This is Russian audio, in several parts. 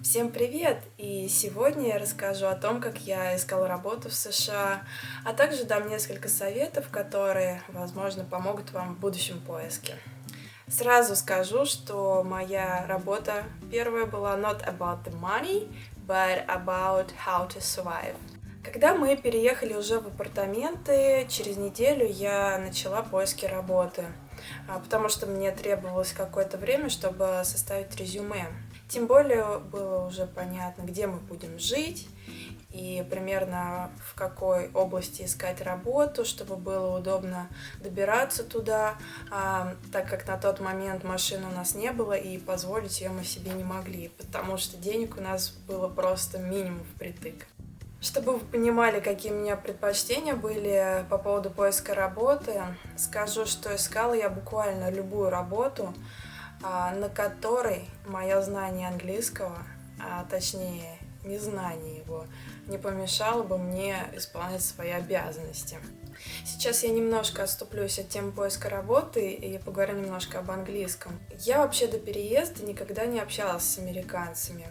Всем привет! И сегодня я расскажу о том, как я искала работу в США, а также дам несколько советов, которые, возможно, помогут вам в будущем поиске. Сразу скажу, что моя работа первая была not about the money, but about how to survive. Когда мы переехали уже в апартаменты, через неделю я начала поиски работы, потому что мне требовалось какое-то время, чтобы составить резюме. Тем более было уже понятно, где мы будем жить и примерно в какой области искать работу, чтобы было удобно добираться туда, так как на тот момент машины у нас не было и позволить ее мы себе не могли, потому что денег у нас было просто минимум впритык. Чтобы вы понимали, какие у меня предпочтения были по поводу поиска работы, скажу, что искала я буквально любую работу, на которой мое знание английского, а точнее незнание его, не помешало бы мне исполнять свои обязанности. Сейчас я немножко отступлюсь от темы поиска работы и поговорю немножко об английском. Я вообще до переезда никогда не общалась с американцами,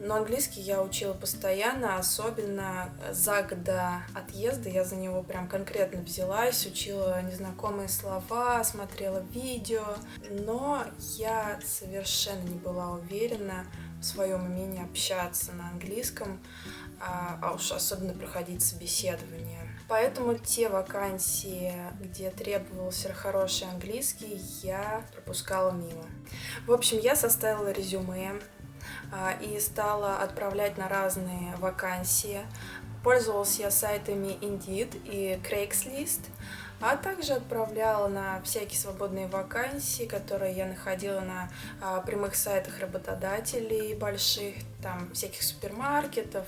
но английский я учила постоянно, особенно за год до отъезда я за него прям конкретно взялась, учила незнакомые слова, смотрела видео, но я совершенно не была уверена в своем умении общаться на английском, а уж особенно проходить собеседование. Поэтому те вакансии, где требовался хороший английский, я пропускала мимо. В общем, я составила резюме и стала отправлять на разные вакансии. Пользовалась я сайтами Indeed и Craigslist, а также отправляла на всякие свободные вакансии, которые я находила на прямых сайтах работодателей больших, там всяких супермаркетов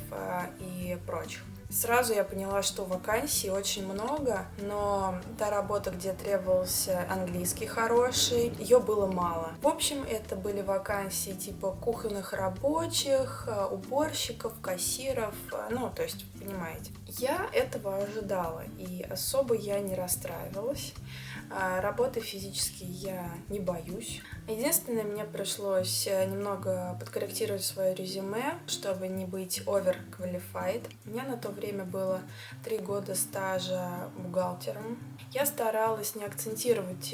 и прочих. Сразу я поняла, что вакансий очень много, но та работа, где требовался английский хороший, ее было мало. В общем, это были вакансии типа кухонных рабочих, уборщиков, кассиров, то есть, понимаете. Я этого ожидала, и особо я не расстраивалась. Работы физически я не боюсь. Единственное, мне пришлось немного подкорректировать свое резюме, чтобы не быть overqualified. У меня на то время было 3 года стажа бухгалтером. Я старалась не акцентировать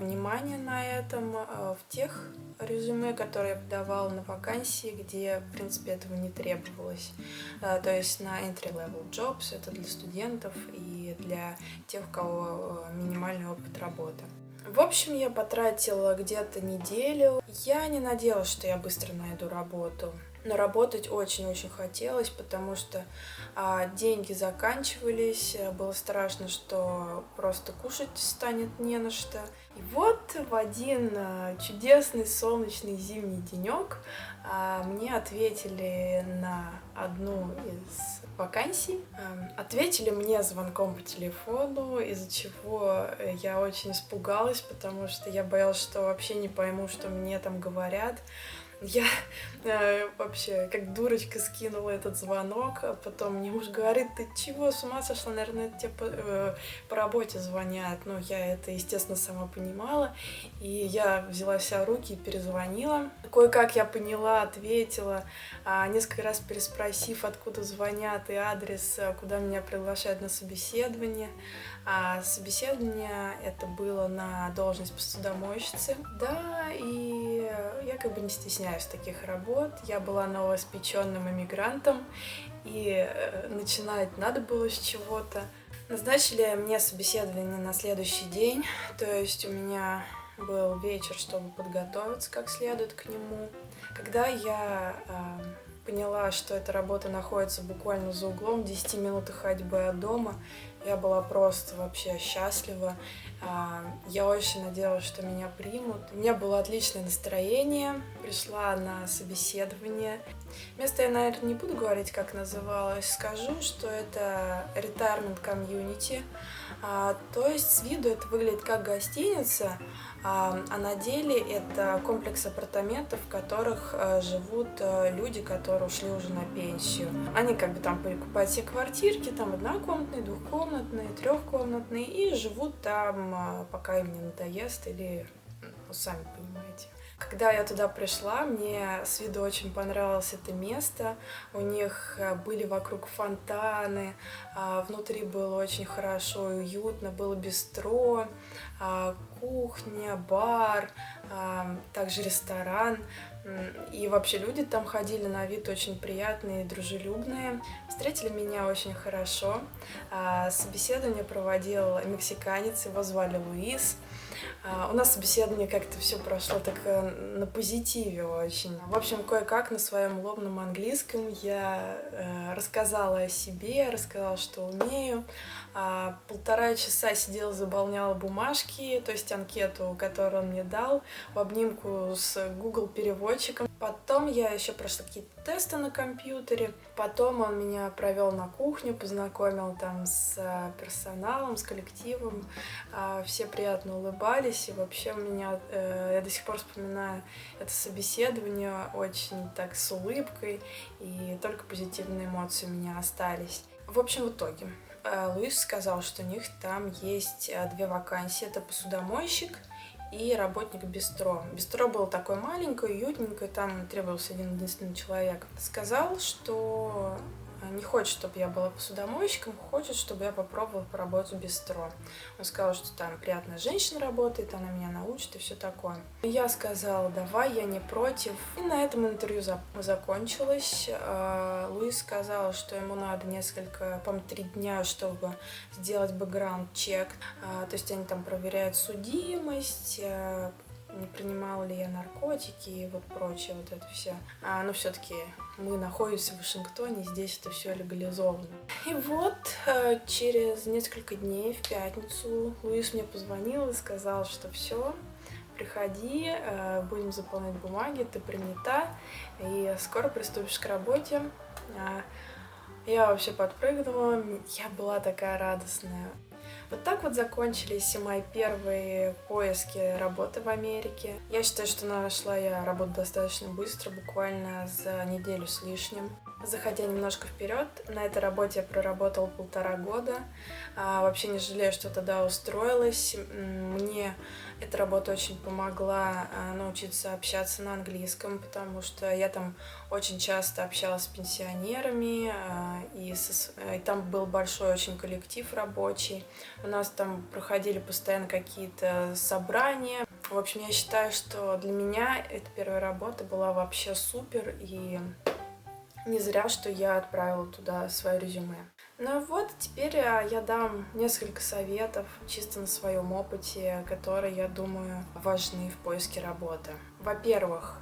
внимание на этом в тех резюме, которые я подавала на вакансии, где, в принципе, этого не требовалось. То есть на entry-level jobs, это для студентов и для тех, у кого минимальный опыт работы. В общем, я потратила где-то неделю. Я не надеялась, что я быстро найду работу, но работать очень-очень хотелось, потому что деньги заканчивались, было страшно, что просто кушать станет не на что. И вот в один чудесный солнечный зимний денек мне ответили на одну из вакансий. Ответили мне звонком по телефону, из-за чего я очень испугалась, потому что я боялась, что вообще не пойму, что мне там говорят. Я вообще как дурочка скинула этот звонок, а потом мне муж говорит: ты чего, с ума сошла? Наверное, тебе по работе звонят. Я это, естественно, сама понимала, и я взяла себя в руки и перезвонила. Кое-как я поняла, ответила, несколько раз переспросив, откуда звонят и адрес, куда меня приглашают на собеседование. Собеседование это было на должность посудомойщицы. Да, и я как бы не стесняюсь таких работ. Я была новоиспеченным иммигрантом, и начинать надо было с чего-то. Назначили мне собеседование на следующий день, то есть у меня был вечер, чтобы подготовиться как следует к нему. Когда я поняла, что эта работа находится буквально за углом, в 10 минутах ходьбы от дома, я была просто вообще счастлива. Я очень надеялась, что меня примут. У меня было отличное настроение. Пришла на собеседование. Место я, наверное, не буду говорить, как называлось. Скажу, что это retirement community. То есть с виду это выглядит как гостиница, а на деле это комплекс апартаментов, в которых живут люди, которые ушли уже на пенсию. Они как бы там покупают себе квартирки, там однокомнатные, двухкомнатные, трехкомнатные, и живут там, пока им не надоест или, сами понимаете. Когда я туда пришла, мне с виду очень понравилось это место. У них были вокруг фонтаны, внутри было очень хорошо и уютно, было бистро, кухня, бар, также ресторан. И вообще люди там ходили на вид очень приятные и дружелюбные. Встретили меня очень хорошо. Собеседование проводил мексиканец, его звали Луис. У нас собеседование как-то все прошло так на позитиве очень. В общем, кое-как на своем лобном английском я рассказала о себе, рассказала, что умею. 1,5 часа сидела, заполняла бумажки, то есть анкету, которую он мне дал, в обнимку с Google переводчиком. Потом я еще прошла какие-то тесты на компьютере. Потом он меня провел на кухню, познакомил там с персоналом, с коллективом. Все приятно улыбались. И вообще у меня, я до сих пор вспоминаю это собеседование очень так с улыбкой. И только позитивные эмоции у меня остались. В общем, в итоге Луис сказал, что у них там есть 2 вакансии. Это посудомойщик и работник бистро. Бистро было такое маленькое, уютненькое, там требовался один единственный человек. Сказал, что не хочет, чтобы я была посудомойщиком, хочет, чтобы я попробовала поработать в бистро. Он сказал, что там приятная женщина работает, она меня научит и все такое. И я сказала, давай, я не против. И на этом интервью закончилось. Луис сказал, что ему надо несколько, по-моему, 3 дня, чтобы сделать бэкграунд-чек. То есть они там проверяют судимость, не принимала ли я наркотики и вот прочее, вот это все. Но все-таки мы находимся в Вашингтоне, здесь это все легализовано. И вот через несколько дней в пятницу Луис мне позвонил и сказал, что все, приходи, будем заполнять бумаги, ты принята, и скоро приступишь к работе. Я вообще подпрыгнула, я была такая радостная. Вот так вот закончились мои первые поиски работы в Америке. Я считаю, что нашла я работу достаточно быстро, буквально за неделю с лишним. Заходя немножко вперед, на этой работе я проработала 1,5 года. Вообще не жалею, что тогда устроилась. Мне эта работа очень помогла научиться общаться на английском, потому что я там очень часто общалась с пенсионерами, и там был большой очень коллектив рабочий. У нас там проходили постоянно какие-то собрания. В общем, я считаю, что для меня эта первая работа была вообще супер, и не зря, что я отправила туда свое резюме. Ну вот, теперь я дам несколько советов чисто на своем опыте, которые, я думаю, важны в поиске работы. Во-первых,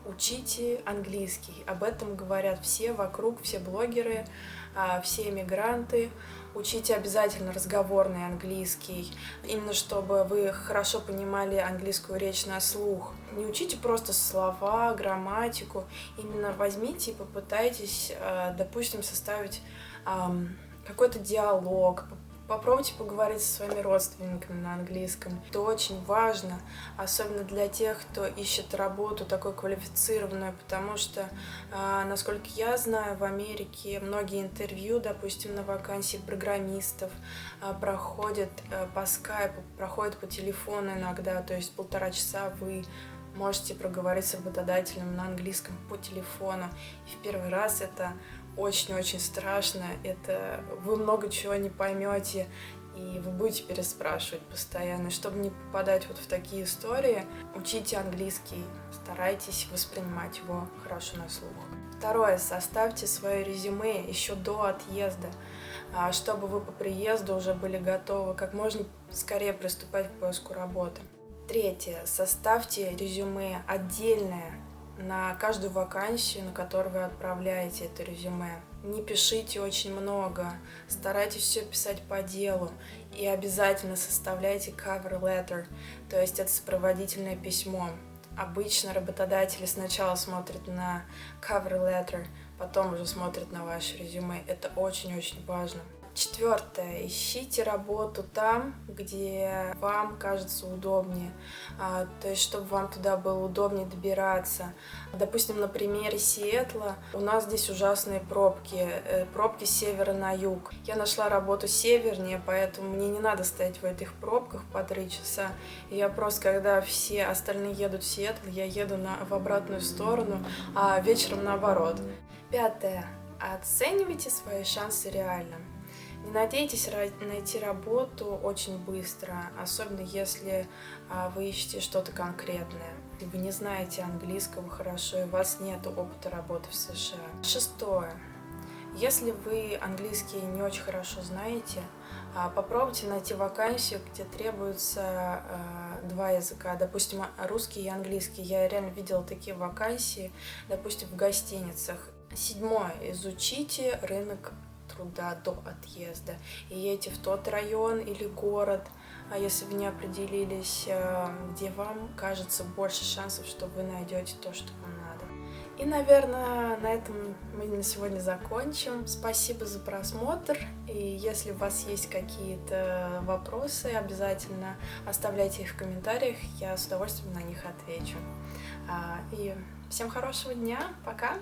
учите английский. Об этом говорят все вокруг, все блогеры, все эмигранты. Учите обязательно разговорный английский, именно чтобы вы хорошо понимали английскую речь на слух. Не учите просто слова, грамматику. Именно возьмите и попытайтесь, допустим, составить какой-то диалог, попробуйте поговорить со своими родственниками на английском. Это очень важно, особенно для тех, кто ищет работу такую квалифицированную, потому что, насколько я знаю, в Америке многие интервью, допустим, на вакансии программистов проходят по скайпу, проходят по телефону иногда, то есть 1,5 часа вы можете проговорить с работодателем на английском по телефону. И в первый раз это очень-очень страшно, это вы много чего не поймете, и вы будете переспрашивать постоянно. Чтобы не попадать вот в такие истории, учите английский, старайтесь воспринимать его хорошо на слух. Второе, составьте свое резюме еще до отъезда, чтобы вы по приезду уже были готовы как можно скорее приступать к поиску работы. Третье, составьте резюме отдельное на каждую вакансию, на которую вы отправляете это резюме. Не пишите очень много, старайтесь все писать по делу и обязательно составляйте cover letter, то есть это сопроводительное письмо. Обычно работодатели сначала смотрят на cover letter, потом уже смотрят на ваше резюме. Это очень-очень важно. Четвертое. Ищите работу там, где вам кажется удобнее. То есть, чтобы вам туда было удобнее добираться. Допустим, на примере Сиэтла у нас здесь ужасные пробки. Пробки с севера на юг. Я нашла работу севернее, поэтому мне не надо стоять в этих пробках по 3 часа. И я просто, когда все остальные едут в Сиэтл, я еду в обратную сторону, а вечером наоборот. Пятое. Оценивайте свои шансы реально. Не надейтесь найти работу очень быстро, особенно если вы ищете что-то конкретное. И вы не знаете английского хорошо, и у вас нет опыта работы в США. Шестое. Если вы английский не очень хорошо знаете, попробуйте найти вакансию, где требуется 2 языка, допустим, русский и английский. Я реально видела такие вакансии, допустим, в гостиницах. Седьмое. Изучите рынок труда до отъезда и едете в тот район или город, если вы не определились, где вам кажется больше шансов, что вы найдете то, что вам надо. И, наверное, на этом мы на сегодня закончим. Спасибо за просмотр. И если у вас есть какие-то вопросы, обязательно оставляйте их в комментариях. Я с удовольствием на них отвечу. И всем хорошего дня. Пока!